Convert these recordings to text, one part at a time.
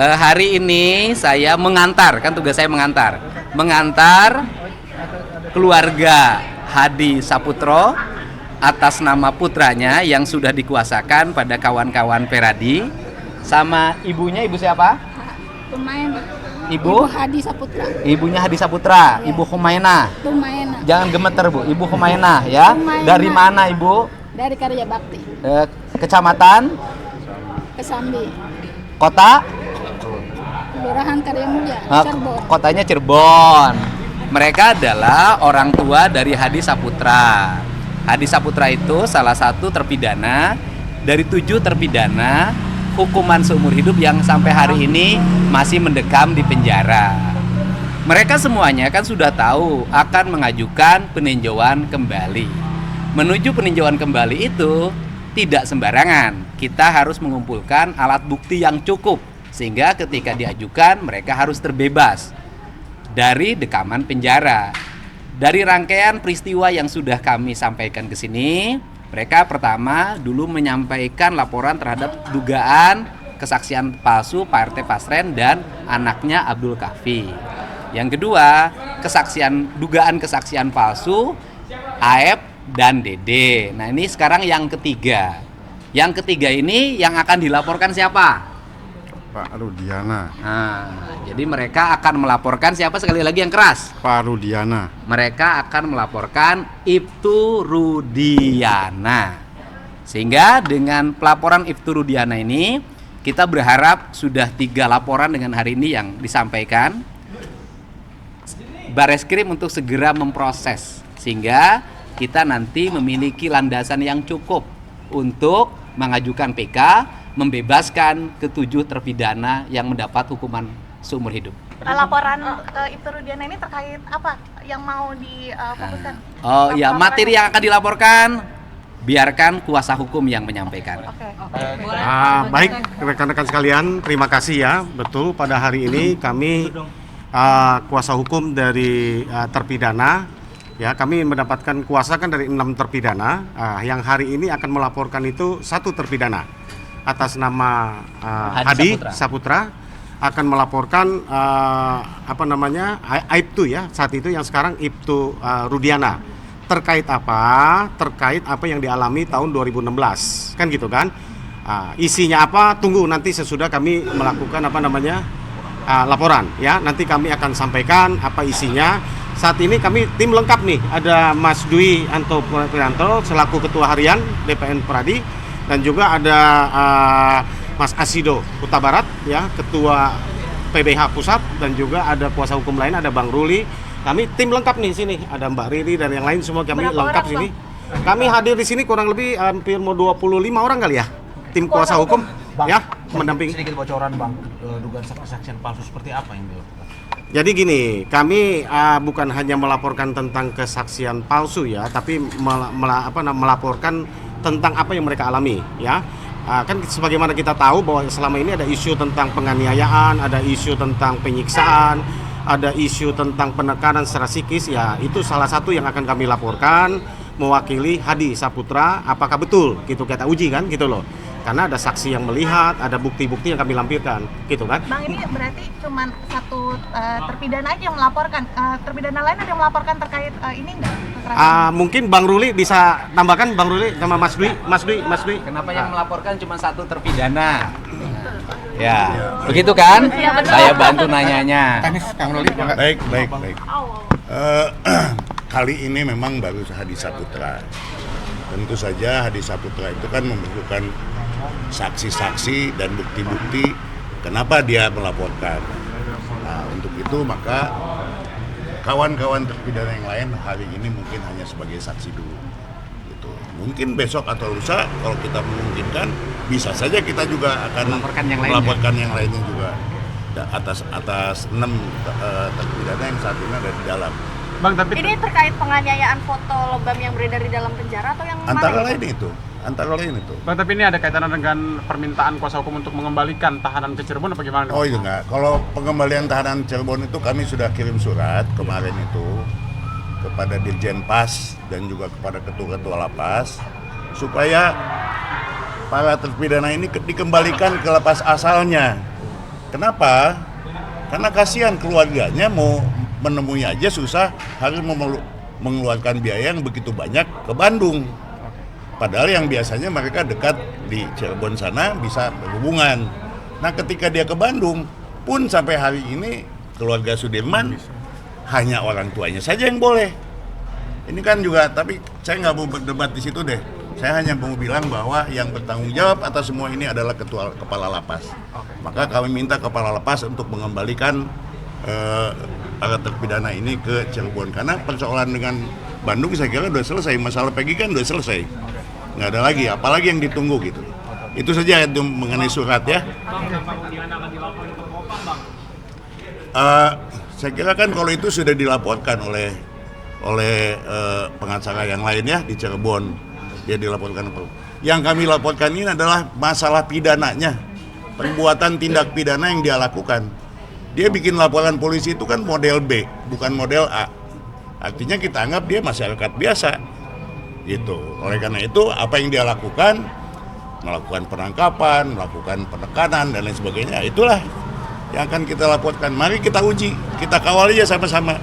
Hari ini saya mengantar, kan tugas saya mengantar keluarga Hadi Saputro atas nama putranya yang sudah dikuasakan pada kawan-kawan Peradi, sama ibunya. Ibu siapa? Humaina. Ibu Hadi Saputra. Ibunya Hadi Saputra, ya. Ibu Humaina. Humaina. Jangan gemeter, Bu. Ibu Humaina ya. Humaina. Dari mana, Ibu? Dari Karya Bakti. Kecamatan Kesambi. Kota Kelurahan Karya Mulia, Cirebon. Kotanya Cirebon. Mereka adalah orang tua dari Hadi Saputra. Hadi Saputra itu salah satu terpidana dari 7 terpidana hukuman seumur hidup yang sampai hari ini masih mendekam di penjara. Mereka semuanya kan sudah tahu akan mengajukan peninjauan kembali. Menuju peninjauan kembali itu tidak sembarangan. Kita harus mengumpulkan alat bukti yang cukup sehingga ketika diajukan mereka harus terbebas dari dekaman penjara. Dari rangkaian peristiwa yang sudah kami sampaikan ke sini, mereka pertama dulu menyampaikan laporan terhadap dugaan kesaksian palsu Pak RT Pasren dan anaknya Abdul Kahfi. Yang kedua, dugaan kesaksian palsu Aep dan Dede. Nah, ini sekarang yang ketiga. Yang ketiga ini yang akan dilaporkan siapa? Pak Rudiana. Nah, jadi mereka akan melaporkan siapa, sekali lagi yang keras? Pak Rudiana. Mereka akan melaporkan Ibtu Rudiana. Sehingga dengan pelaporan Ibtu Rudiana ini, kita berharap sudah 3 laporan dengan hari ini yang disampaikan. Bareskrim untuk segera memproses sehingga kita nanti memiliki landasan yang cukup untuk mengajukan PK, membebaskan ke-7 terpidana yang mendapat hukuman seumur hidup. Laporan Ibtu Rudiana ini terkait apa yang mau difokuskan? Materi yang akan dilaporkan biarkan kuasa hukum yang menyampaikan. Baik, rekan-rekan sekalian, terima kasih ya. Betul, pada hari ini kami kuasa hukum dari terpidana, ya, kami mendapatkan kuasa kan dari 6 terpidana. Yang hari ini akan melaporkan itu 1 terpidana atas nama Hadi Saputra akan melaporkan Aibtu ya, saat itu yang sekarang Ibtu Rudiana. Terkait apa yang dialami tahun 2016, kan gitu kan. Isinya apa, tunggu nanti sesudah kami melakukan laporan ya, nanti kami akan sampaikan apa isinya. Saat ini kami tim lengkap nih, ada Mas Dwi Anto Prianto selaku Ketua Harian DPN Peradi, dan juga ada Mas Asido Huta Barat ya, Ketua PBH Pusat, dan juga ada kuasa hukum lain, ada Bang Ruli. Kami tim lengkap nih sini, ada Mbak Riri dan yang lain semua kami lengkap sini. Kami hadir di sini kurang lebih hampir mau 25 orang kali ya, tim kuasa hukum ya, mendampingi. Sedikit bocoran Bang, dugaan kesaksian palsu seperti apa yang dilakukan? Jadi gini, kami bukan hanya melaporkan tentang kesaksian palsu ya, tapi melaporkan tentang apa yang mereka alami ya. Kan sebagaimana kita tahu bahwa selama ini ada isu tentang penganiayaan, ada isu tentang penyiksaan, ada isu tentang penekanan secara psikis ya, itu salah satu yang akan kami laporkan mewakili Hadi Saputra. Apakah betul gitu, kita uji kan gitu loh, karena ada saksi yang melihat, ada bukti-bukti yang kami lampirkan gitu kan. Bang, ini berarti cuma 1 terpidana aja yang melaporkan, terpidana lain ada yang melaporkan terkait ini enggak? Mungkin Bang Ruli bisa tambahkan, Bang Ruli sama Mas Dwi. Kenapa yang melaporkan cuma 1 terpidana? Ya, begitu kan? Saya bantu nanyanya. Kang Ruli. Baik. Kali ini memang baru Hadi Saputra. Tentu saja Hadi Saputra itu kan membutuhkan saksi-saksi dan bukti-bukti kenapa dia melaporkan. Nah, untuk itu maka kawan-kawan terpidana yang lain hari ini mungkin hanya sebagai saksi dulu. Gitu. Mungkin besok atau lusa kalau kita memungkinkan bisa saja kita juga akan melaporkan yang lainnya juga atas 6 terpidana yang saat ini ada di dalam. Bang, tapi ini terkait penganiayaan foto lebam yang beredar di dalam penjara atau yang antara mana? lain itu. Bang, tapi ini ada kaitannya dengan permintaan kuasa hukum untuk mengembalikan tahanan ke Cirebon apa gimana? Oh iya enggak. Kalau pengembalian tahanan Cirebon itu kami sudah kirim surat kemarin itu kepada Dirjen Pas dan juga kepada ketua-ketua lapas supaya para terpidana ini dikembalikan ke lapas asalnya. Kenapa? Karena kasihan keluarganya mau menemui aja susah, harus mengeluarkan biaya yang begitu banyak ke Bandung. Padahal yang biasanya mereka dekat di Cirebon sana bisa berhubungan. Nah ketika dia ke Bandung pun sampai hari ini keluarga Sudirman hanya orang tuanya saja yang boleh. Ini kan juga, tapi saya nggak mau berdebat di situ deh. Saya hanya mau bilang bahwa yang bertanggung jawab atas semua ini adalah kepala lapas. Maka kami minta kepala lapas untuk mengembalikan para terpidana ini ke Cirebon. Karena persoalan dengan Bandung saya kira udah selesai. Masalah Peggy kan udah selesai. Nggak ada lagi, apalagi yang ditunggu gitu. Itu saja itu mengenai surat ya. Saya kira kan kalau itu sudah dilaporkan oleh pengacara yang lain ya di Cirebon. Dia dilaporkan. Yang kami laporkan ini adalah masalah pidananya, perbuatan tindak pidana yang dia lakukan. Dia bikin laporan polisi itu kan model B, bukan model A. Artinya kita anggap dia masyarakat biasa, gitu. Oleh karena itu apa yang dia lakukan, melakukan penangkapan, melakukan penekanan dan lain sebagainya, itulah yang akan kita laporkan. Mari kita uji, kita kawal aja sama-sama.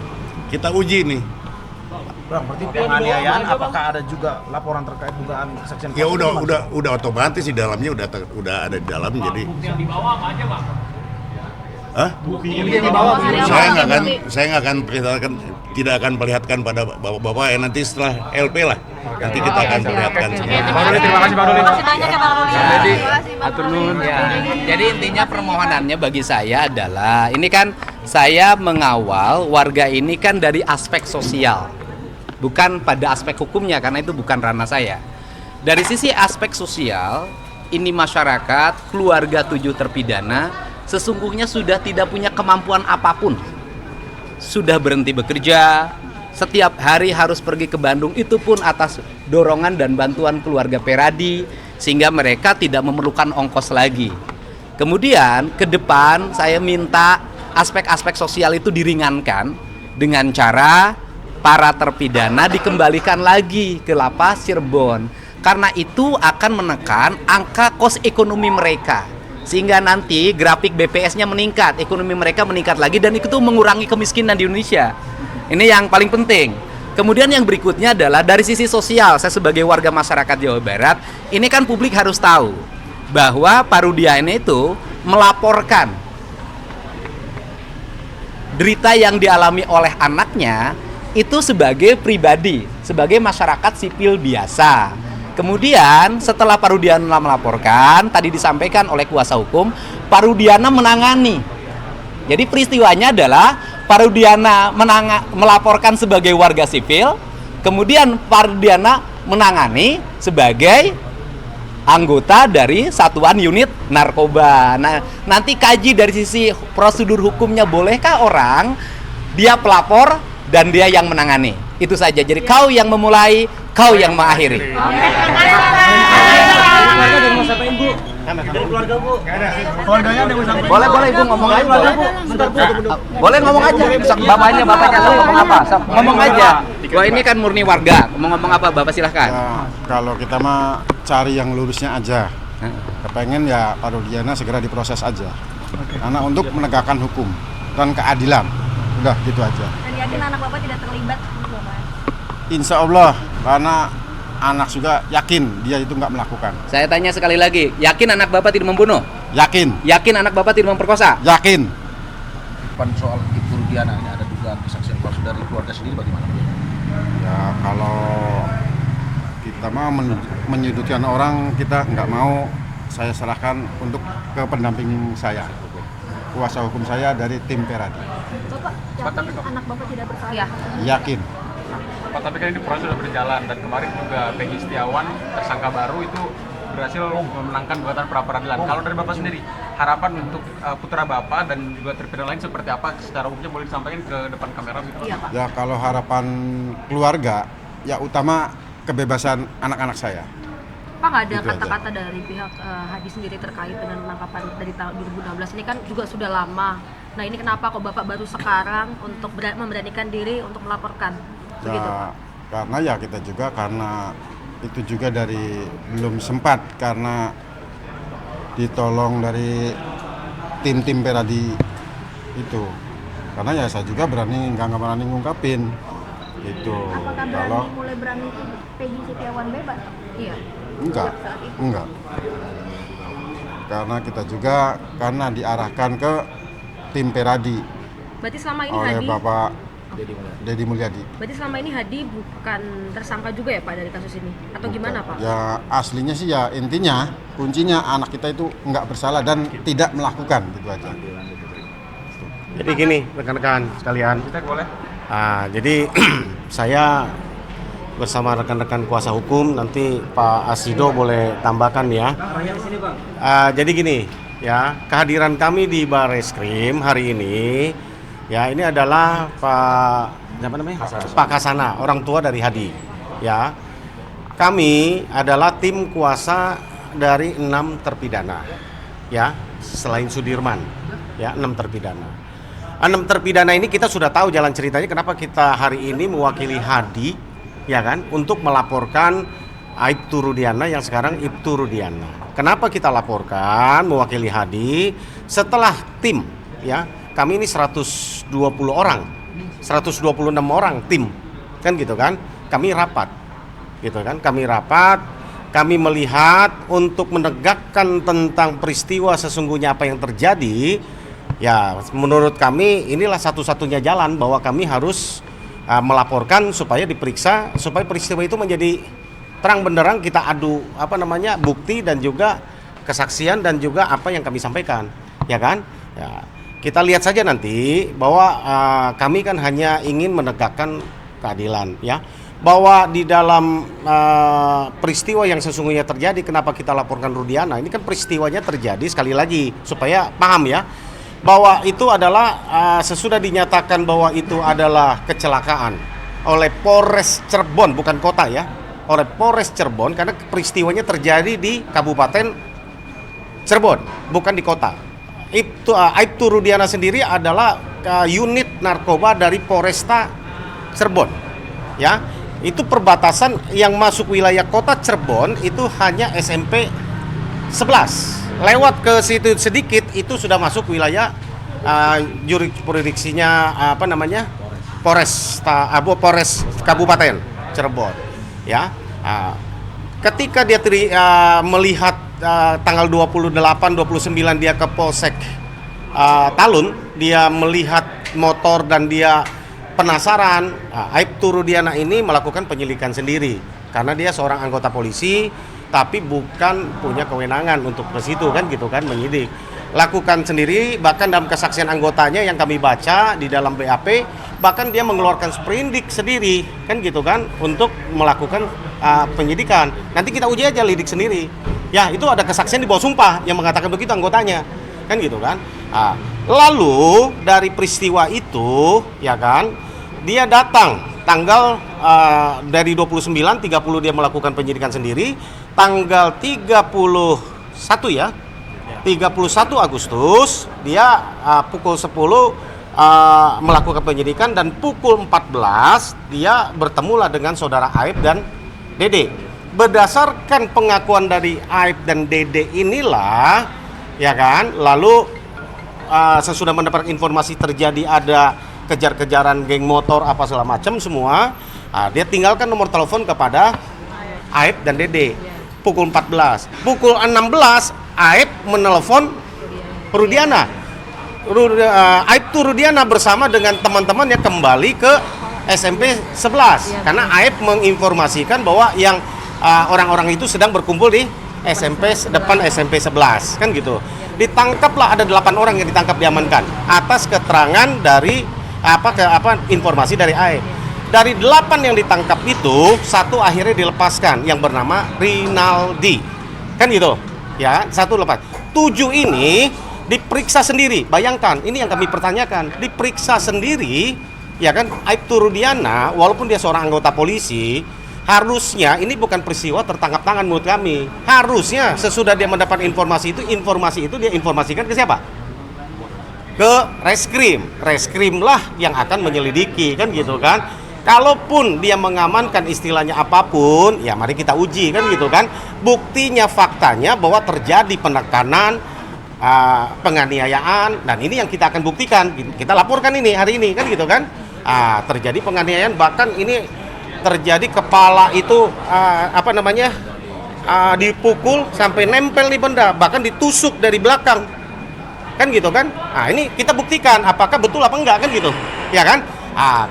Kita uji nih. Bang, berarti penganiayaan apakah ada juga laporan terkait dugaan kesaksian Ya palsu? udah otomatis di dalamnya udah ada di dalam jadi. Bukti yang dibawa apa aja, Bang? Hah? Bukti yang dibawa. Saya nggak akan perlihatkan, tidak akan perlihatkan pada bapak-bapak ya, nanti setelah LP lah. Nanti kita akan perlihatkan semua. Bang Doli, terima kasih Bang Doli. Terima kasih banyak ya Bang Ruli. Jadi Atur nuhun. ya, jadi intinya permohonannya bagi saya adalah ini kan saya mengawal warga ini kan dari aspek sosial, bukan pada aspek hukumnya karena itu bukan ranah saya. Dari sisi aspek sosial, ini masyarakat keluarga 7 terpidana sesungguhnya sudah tidak punya kemampuan apapun. Sudah berhenti bekerja, setiap hari harus pergi ke Bandung, itu pun atas dorongan dan bantuan keluarga Peradi, sehingga mereka tidak memerlukan ongkos lagi. Kemudian ke depan saya minta aspek-aspek sosial itu diringankan dengan cara para terpidana dikembalikan lagi ke lapas Cirebon. Karena itu akan menekan angka kos ekonomi mereka. Sehingga nanti grafik BPS-nya meningkat, ekonomi mereka meningkat lagi, dan itu mengurangi kemiskinan di Indonesia. Ini yang paling penting. Kemudian yang berikutnya adalah dari sisi sosial, saya sebagai warga masyarakat Jawa Barat, ini kan publik harus tahu bahwa Pak Rudiana itu melaporkan derita yang dialami oleh anaknya itu sebagai pribadi, sebagai masyarakat sipil biasa. Kemudian setelah Pak Rudiana melaporkan, tadi disampaikan oleh kuasa hukum, Pak Rudiana menangani. Jadi peristiwanya adalah Pak Rudiana melaporkan sebagai warga sipil, kemudian Pak Rudiana menangani sebagai anggota dari satuan unit narkoba. Nah, nanti kaji dari sisi prosedur hukumnya, bolehkah orang dia pelapor dan dia yang menangani. Itu saja. Jadi kau yang memulai, kau yang mengakhiri. Boleh Ibu ngomong aja. Boleh ngomong aja. Bapaknya ngomong apa? Ngomong aja. Wah, ini kan murni warga. Ngomong apa Bapak, silahkan. Ya, kalau kita mah cari yang lurusnya aja. Kepengen ya Pak Rudiana segera diproses aja. Karena untuk menegakkan hukum dan keadilan. Udah gitu aja. Dan yakin anak Bapak tidak terlibat, Bapak? Insya Allah, karena anak juga yakin dia itu nggak melakukan. Saya tanya sekali lagi, yakin anak Bapak tidak membunuh? Yakin. Yakin anak Bapak tidak memperkosa? Yakin. Soal Ibu Rudiana ini ada dugaan kesaksian palsu dari keluarga sendiri, bagaimana? Ya kalau kita mau menyudutkan orang, kita nggak mau. Saya serahkan untuk ke pendamping saya, kuasa hukum saya dari tim Peradi. Bapak yakin anak Bapak tidak bersalah? Yakin. Pak, tapi kan ini proses sudah berjalan dan kemarin juga Peggy Setiawan, tersangka baru itu berhasil memenangkan gugatan pra peradilan. Kalau dari Bapak sendiri, harapan untuk putra Bapak dan juga terpidana lain seperti apa? Secara umumnya boleh disampaikan ke depan kamera gitu? Iya, Pak. Ya kalau harapan keluarga, ya utama kebebasan anak-anak saya. Pak, nggak ada Itu aja. kata-kata dari pihak Hadi sendiri terkait dengan penangkapan dari tahun 2016 ini kan juga sudah lama. Nah ini kenapa kok Bapak baru sekarang untuk memberanikan diri untuk melaporkan? Begitu, Ya, Pak? karena ya kita juga karena itu juga dari belum sempat karena ditolong dari tim Peradi itu. Karena ya saya juga nggak berani ngungkapin gitu. Apakah mulai berani itu Peggy Setiawan bebas? Iya. Enggak. Karena kita juga diarahkan ke tim Peradi Berarti selama ini oleh Hadi Bapak Deddy Mulyadi. Berarti selama ini Hadi bukan tersangka juga ya Pak dari kasus ini? Atau gimana Pak? Ya aslinya sih ya intinya kuncinya anak kita itu nggak bersalah dan tidak melakukan gitu aja. Jadi gini rekan-rekan sekalian. Jadi saya bersama rekan-rekan kuasa hukum, nanti Pak Asido boleh tambahkan ya. Jadi gini ya, kehadiran kami di Barreskrim hari ini ya, ini adalah Pak Kasana, orang tua dari Hadi ya. Kami adalah tim kuasa dari 6 terpidana ya, selain Sudirman ya, 6 terpidana. 6 terpidana ini kita sudah tahu jalan ceritanya kenapa kita hari ini mewakili Hadi ya kan, untuk melaporkan Aibtu Rudiana yang sekarang Ibtu Rudiana. Kenapa kita laporkan mewakili Hadi? Setelah tim ya, kami ini 126 orang tim kan gitu kan, kami rapat gitu kan, kami melihat untuk menegakkan tentang peristiwa sesungguhnya apa yang terjadi. Ya, menurut kami inilah satu-satunya jalan bahwa kami harus melaporkan supaya diperiksa, supaya peristiwa itu menjadi terang benderang, kita adu bukti dan juga kesaksian dan juga apa yang kami sampaikan, ya kan? Ya, kita lihat saja nanti bahwa kami kan hanya ingin menegakkan keadilan, ya. Bahwa di dalam peristiwa yang sesungguhnya terjadi, kenapa kita laporkan Rudiana? Ini kan peristiwanya terjadi sekali lagi supaya paham ya. Bahwa itu adalah sesudah dinyatakan bahwa itu adalah kecelakaan oleh Polres Cirebon, bukan kota ya, oleh Polres Cirebon, karena peristiwanya terjadi di Kabupaten Cirebon, bukan di kota. Aibtu Rudiana sendiri adalah unit narkoba dari Polresta Cirebon, ya. Itu perbatasan yang masuk wilayah kota Cirebon itu hanya SMP 11. Lewat ke situ sedikit itu sudah masuk wilayah jurisdiksinya Polres Kabupaten Cirebon ya. Ketika dia melihat tanggal 28 29 dia ke Polsek Talun, dia melihat motor dan dia penasaran. Aibtu Rudiana ini melakukan penyelidikan sendiri karena dia seorang anggota polisi tapi bukan punya kewenangan untuk ke situ kan gitu kan, menyidik. Lakukan sendiri, bahkan dalam kesaksian anggotanya yang kami baca di dalam BAP, bahkan dia mengeluarkan sprindik sendiri kan gitu kan untuk melakukan penyidikan. Nanti kita uji aja lidik sendiri. Ya, itu ada kesaksian di bawah sumpah yang mengatakan begitu anggotanya. Kan gitu kan? Lalu dari peristiwa itu ya kan, dia datang tanggal dari 29 30 dia melakukan penyidikan sendiri. Tanggal 31 ya, 31 Agustus dia pukul 10 melakukan penyidikan, dan pukul 14 dia bertemulah dengan saudara Aib dan Dede. Berdasarkan pengakuan dari Aib dan Dede inilah ya kan, lalu sesudah mendapat informasi terjadi ada kejar-kejaran geng motor apa segala macam semua, dia tinggalkan nomor telepon kepada Aib dan Dede. Pukul 14, pukul 16 Aib menelpon Rudiana. Aibtu Rudiana bersama dengan teman-temannya kembali ke SMP 11 karena Aib menginformasikan bahwa yang orang-orang itu sedang berkumpul di depan SMP 11 kan gitu. Ditangkaplah, ada 8 orang yang ditangkap, diamankan atas keterangan dari informasi dari Aib. Dari 8 yang ditangkap itu, 1 akhirnya dilepaskan yang bernama Rinaldi. Kan gitu. Ya, 1 lepas. 7 ini diperiksa sendiri. Bayangkan, ini yang kami pertanyakan. Diperiksa sendiri, ya kan, Aibtu Rudiana walaupun dia seorang anggota polisi, harusnya ini bukan peristiwa tertangkap tangan menurut kami. Harusnya sesudah dia mendapat informasi itu dia informasikan ke siapa? Ke Reskrim. Reskrimlah yang akan menyelidiki, kan gitu kan. Kalaupun dia mengamankan istilahnya apapun, ya mari kita uji kan gitu kan. Buktinya, faktanya bahwa terjadi penekanan, penganiayaan, dan ini yang kita akan buktikan. Kita laporkan ini hari ini kan gitu kan. Terjadi penganiayaan, bahkan ini terjadi kepala itu dipukul sampai nempel di benda, bahkan ditusuk dari belakang kan gitu kan. Ini kita buktikan apakah betul apa enggak kan gitu ya kan.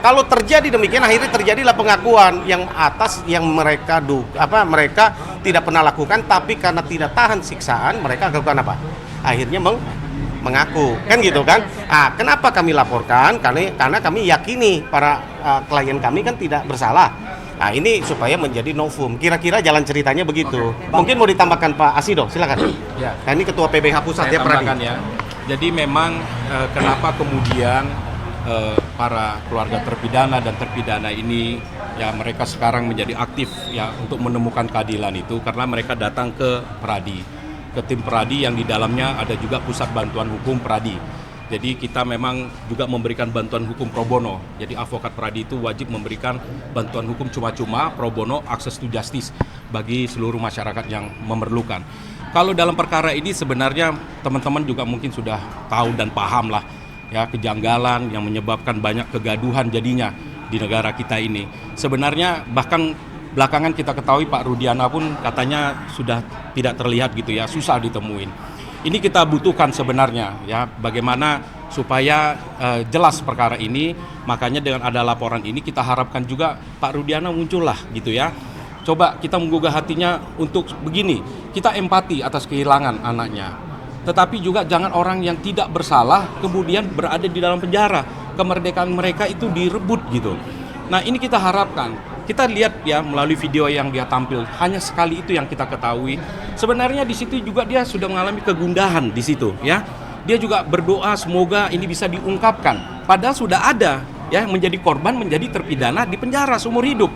Kalau terjadi demikian, akhirnya terjadilah pengakuan yang atas yang mereka mereka tidak pernah lakukan, tapi karena tidak tahan siksaan mereka lakukan apa, akhirnya mengaku kan gitu kan. Kenapa kami laporkan? Karena kami yakini para klien kami kan tidak bersalah. Ini supaya menjadi novum. Kira-kira jalan ceritanya begitu. Mungkin mau ditambahkan Pak Asido, silakan. Ya. Ini Ketua PBH Pusat ya, Pradi. Ya. Jadi memang kenapa kemudian para keluarga terpidana dan terpidana ini ya mereka sekarang menjadi aktif ya untuk menemukan keadilan itu karena mereka datang ke Pradi, ke tim Pradi yang di dalamnya ada juga Pusat Bantuan Hukum Pradi. Jadi kita memang juga memberikan bantuan hukum pro bono. Jadi advokat Pradi itu wajib memberikan bantuan hukum cuma-cuma pro bono, access to justice bagi seluruh masyarakat yang memerlukan. Kalau dalam perkara ini sebenarnya teman-teman juga mungkin sudah tahu dan paham lah ya kejanggalan yang menyebabkan banyak kegaduhan jadinya di negara kita ini. Sebenarnya bahkan belakangan kita ketahui Pak Rudiana pun katanya sudah tidak terlihat gitu ya, susah ditemuin. Ini kita butuhkan sebenarnya ya bagaimana supaya jelas perkara ini. Makanya dengan ada laporan ini kita harapkan juga Pak Rudiana muncul lah gitu ya. Coba kita menggugah hatinya untuk begini, kita empati atas kehilangan anaknya. Tetapi juga jangan orang yang tidak bersalah kemudian berada di dalam penjara, kemerdekaan mereka itu direbut gitu. Nah ini kita harapkan, kita lihat ya melalui video yang dia tampil, hanya sekali itu yang kita ketahui. Sebenarnya di situ juga dia sudah mengalami kegundahan di situ ya. Dia juga berdoa semoga ini bisa diungkapkan. Padahal sudah ada ya menjadi korban, menjadi terpidana di penjara seumur hidup.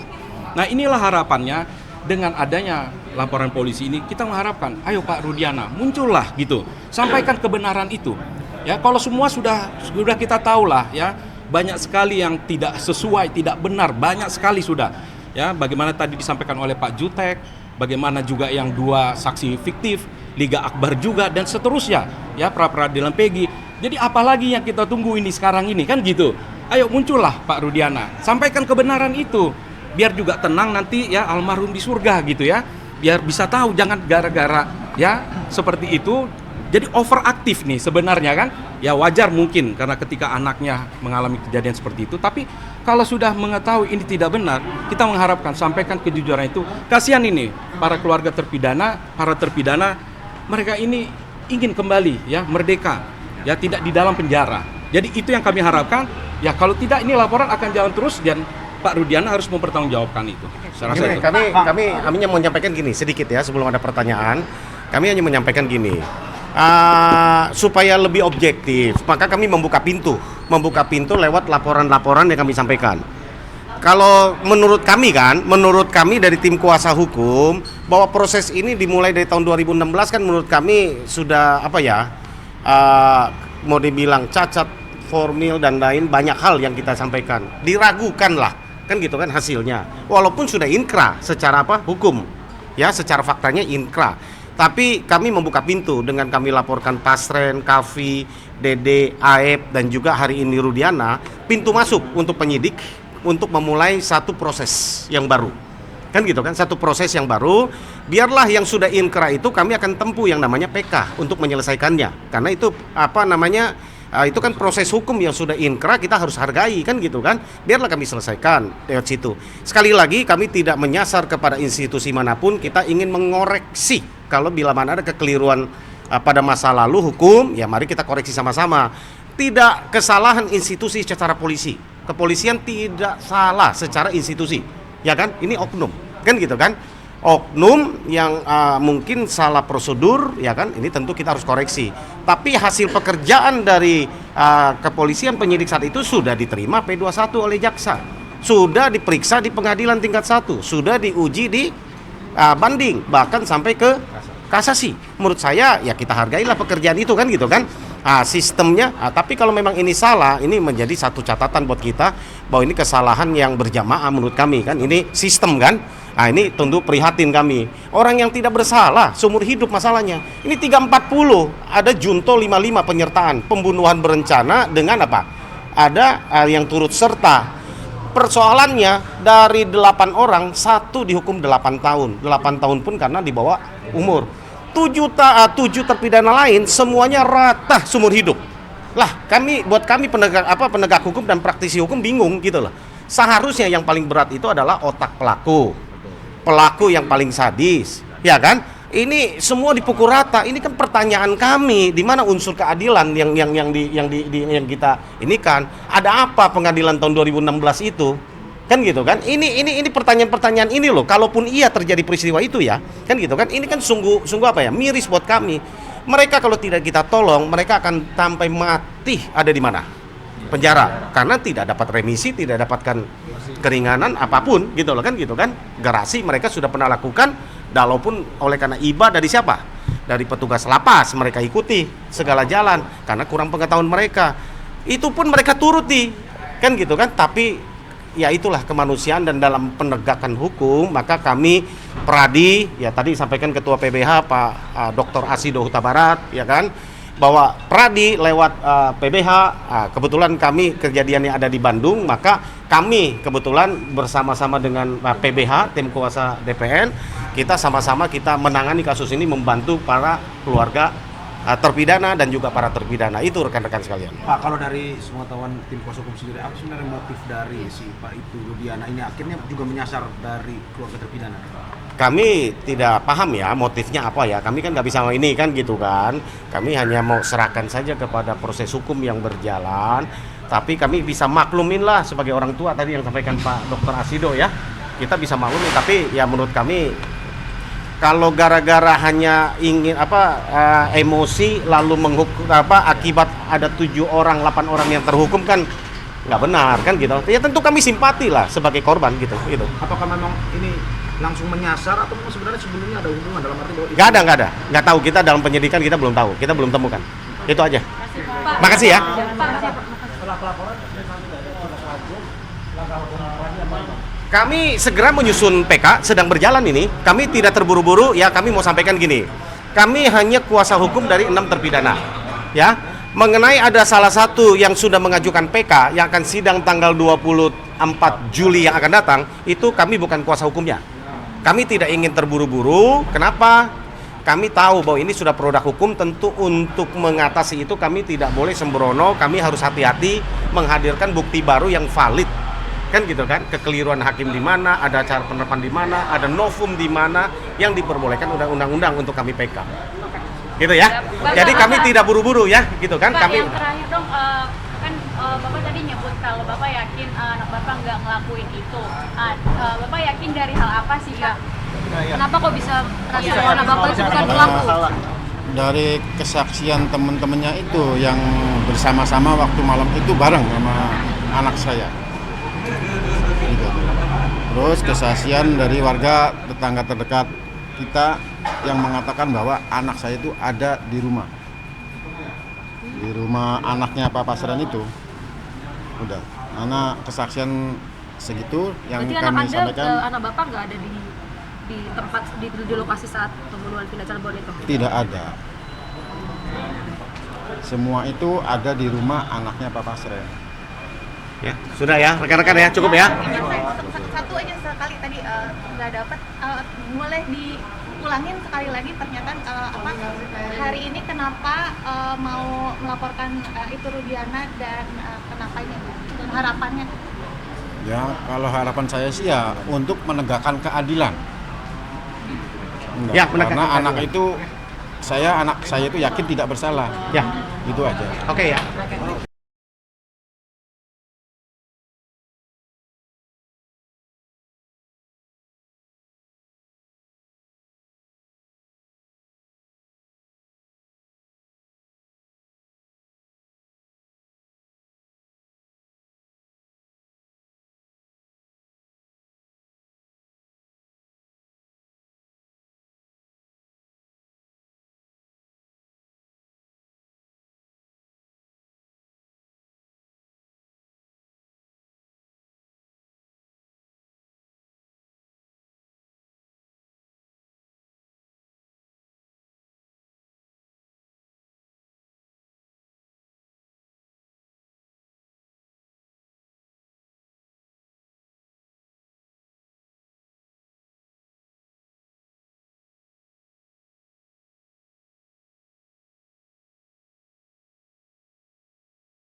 Nah inilah harapannya dengan adanya laporan polisi ini kita mengharapkan, ayo Pak Rudiana muncullah gitu, sampaikan kebenaran itu. Ya kalau semua sudah kita tahu lah ya, banyak sekali yang tidak sesuai, tidak benar, banyak sekali sudah. Ya bagaimana tadi disampaikan oleh Pak Jutek, bagaimana juga yang 2 saksi fiktif, Liga Akbar juga dan seterusnya. Ya pra-peradilan Pegi. Jadi apalagi yang kita tunggu ini sekarang ini kan gitu. Ayo muncullah Pak Rudiana, sampaikan kebenaran itu. Biar juga tenang nanti ya almarhum di surga gitu ya. Biar bisa tahu, jangan gara-gara ya seperti itu jadi overaktif nih sebenarnya kan. Ya wajar mungkin karena ketika anaknya mengalami kejadian seperti itu. Tapi kalau sudah mengetahui ini tidak benar, kita mengharapkan sampaikan kejujuran itu. Kasihan ini para keluarga terpidana, para terpidana mereka ini ingin kembali ya merdeka ya, tidak di dalam penjara. Jadi itu yang kami harapkan. Ya kalau tidak ini laporan akan jalan terus dan Pak Rudiana harus mempertanggungjawabkan itu. Saya rasa itu. Kami hanya menyampaikan gini sedikit ya sebelum ada pertanyaan. Kami hanya menyampaikan gini, supaya lebih objektif, maka kami membuka pintu lewat laporan-laporan yang kami sampaikan. Kalau menurut kami dari tim kuasa hukum bahwa proses ini dimulai dari tahun 2016 kan menurut kami sudah mau dibilang cacat formil dan lain banyak hal yang kita sampaikan diragukan lah kan gitu kan hasilnya, walaupun sudah inkrah secara hukum ya, secara faktanya inkrah, tapi kami membuka pintu dengan kami laporkan Pasren, Kavi, Dede, Aep dan juga hari ini Rudiana, pintu masuk untuk penyidik untuk memulai satu proses yang baru kan gitu kan, satu proses yang baru. Biarlah yang sudah inkrah itu kami akan tempuh yang namanya PK untuk menyelesaikannya, karena itu itu kan proses hukum yang sudah inkrah, kita harus hargai kan gitu kan. Biarlah kami selesaikan lewat situ. Sekali lagi kami tidak menyasar kepada institusi manapun, kita ingin mengoreksi kalau bila mana ada kekeliruan pada masa lalu hukum, ya mari kita koreksi sama-sama. Tidak kesalahan institusi secara polisi. Kepolisian tidak salah secara institusi. Ya kan? Ini oknum. Kan gitu kan? Oknum yang mungkin salah prosedur, ya kan, ini tentu kita harus koreksi. Tapi hasil pekerjaan dari kepolisian penyidik saat itu sudah diterima P21 oleh jaksa, sudah diperiksa di pengadilan tingkat 1, sudah diuji di banding, bahkan sampai ke kasasi. Menurut saya ya kita hargailah pekerjaan itu kan gitu kan. Sistemnya, tapi kalau memang ini salah, ini menjadi satu catatan buat kita bahwa ini kesalahan yang berjamaah menurut kami kan, ini sistem kan. Nah, ini tentu prihatin kami. Orang yang tidak bersalah seumur hidup masalahnya. Ini 340, ada junto 55 penyertaan, pembunuhan berencana dengan apa? Ada yang turut serta. Persoalannya dari 8 orang, 1 dihukum 8 tahun. 8 tahun pun karena di bawah umur. 7 terpidana lain semuanya rata seumur hidup. Lah, buat kami penegak hukum dan praktisi hukum bingung gitu loh. Seharusnya yang paling berat itu adalah otak pelaku yang paling sadis, ya kan? Ini semua dipukul rata. Ini kan pertanyaan kami, di mana unsur keadilan yang kita ini kan? Ada apa pengadilan tahun 2016 itu? Kan gitu kan? Ini pertanyaan-pertanyaan ini loh. Kalaupun iya terjadi peristiwa itu ya, kan gitu kan? Ini kan sungguh apa ya? Miris buat kami. Mereka kalau tidak kita tolong, mereka akan sampai mati ada di mana? Penjara, karena tidak dapat remisi, tidak dapatkan keringanan apapun gitu loh, kan gitu kan. Gerasi mereka sudah pernah lakukan, walaupun oleh karena iba dari siapa? Dari petugas lapas, mereka ikuti segala jalan karena kurang pengetahuan mereka. Itu pun mereka turuti, kan gitu kan. Tapi ya itulah kemanusiaan, dan dalam penegakan hukum maka kami Pradi, ya tadi sampaikan Ketua PBH Pak Dr. Asido Huta Barat, ya kan, bahwa Pradi lewat PBH, kebetulan kami kejadiannya ada di Bandung, maka kami kebetulan bersama-sama dengan PBH, tim kuasa DPN, kita sama-sama kita menangani kasus ini, membantu para keluarga terpidana dan juga para terpidana. Itu rekan-rekan sekalian. Pak, kalau dari semua tawan tim kuasa hukum sendiri, apa sebenarnya motif dari si Pak Ibtu Rudiana ini akhirnya juga menyasar dari keluarga terpidana? Kami tidak paham ya motifnya apa ya. Kami kan nggak bisa ini kan gitu kan. Kami hanya mau serahkan saja kepada proses hukum yang berjalan. Tapi kami bisa maklumin lah sebagai orang tua tadi yang sampaikan Pak Dr. Asido ya. Kita bisa maklumin. Tapi ya menurut kami kalau gara-gara hanya ingin emosi lalu menghukum akibat ada 7 orang 8 orang yang terhukum kan nggak benar kan gitu. Ya tentu kami simpati lah sebagai korban gitu. Apakah memang ini langsung menyasar atau memang sebenarnya sebelumnya ada hubungan dalam arti bahwa nggak tahu, kita dalam penyidikan kita belum tahu, kita belum temukan. Itu aja. Makasih ya. Kami segera menyusun PK, sedang berjalan ini. Kami tidak terburu-buru ya. Kami mau sampaikan gini, kami hanya kuasa hukum dari 6 terpidana ya. Mengenai ada salah satu yang sudah mengajukan PK yang akan sidang tanggal 24 Juli yang akan datang, itu kami bukan kuasa hukumnya. Kami tidak ingin terburu-buru. Kenapa? Kami tahu bahwa ini sudah produk hukum. Tentu untuk mengatasi itu kami tidak boleh sembrono. Kami harus hati-hati menghadirkan bukti baru yang valid. Kan gitu kan? Kekeliruan hakim di mana, ada cara penerapan di mana, ada novum di mana yang diperbolehkan undang-undang untuk kami PK. Gitu ya. Jadi kami tidak buru-buru ya, gitu kan? Pak, Kami yang terakhir dong, kan Bapak tadi nyebut kalau Bapak yakin anak Bapak nggak ngelakuin itu. Bapak yakin dari hal apa sih, Kak? Kenapa kok bisa merasa anak Bapak itu bukan pelaku? Dari kesaksian teman-temannya itu yang bersama-sama waktu malam itu bareng sama anak saya. Gitu. Terus kesaksian dari warga tetangga terdekat kita yang mengatakan bahwa anak saya itu ada di rumah anaknya Pak Pasran itu. Udah, anak kesaksian segitu yang berarti kami anak sampaikan. Anak Bapak nggak ada di tempat di lokasi saat pembunuhan Vina Cirebon itu? Tidak ada. Semua itu ada di rumah anaknya Pak Pasran. ya sudah ya rekan-rekan ya, cukup ya. Satu aja sekali tadi nggak dapat, boleh diulangin sekali lagi pernyataan hari ini kenapa mau melaporkan itu Rudiana dan kenapanya, harapannya? Ya, kalau harapan saya sih ya untuk menegakkan keadilan. Ya, karena anak itu anak saya itu yakin tidak bersalah. Ya, itu aja. Oke ya.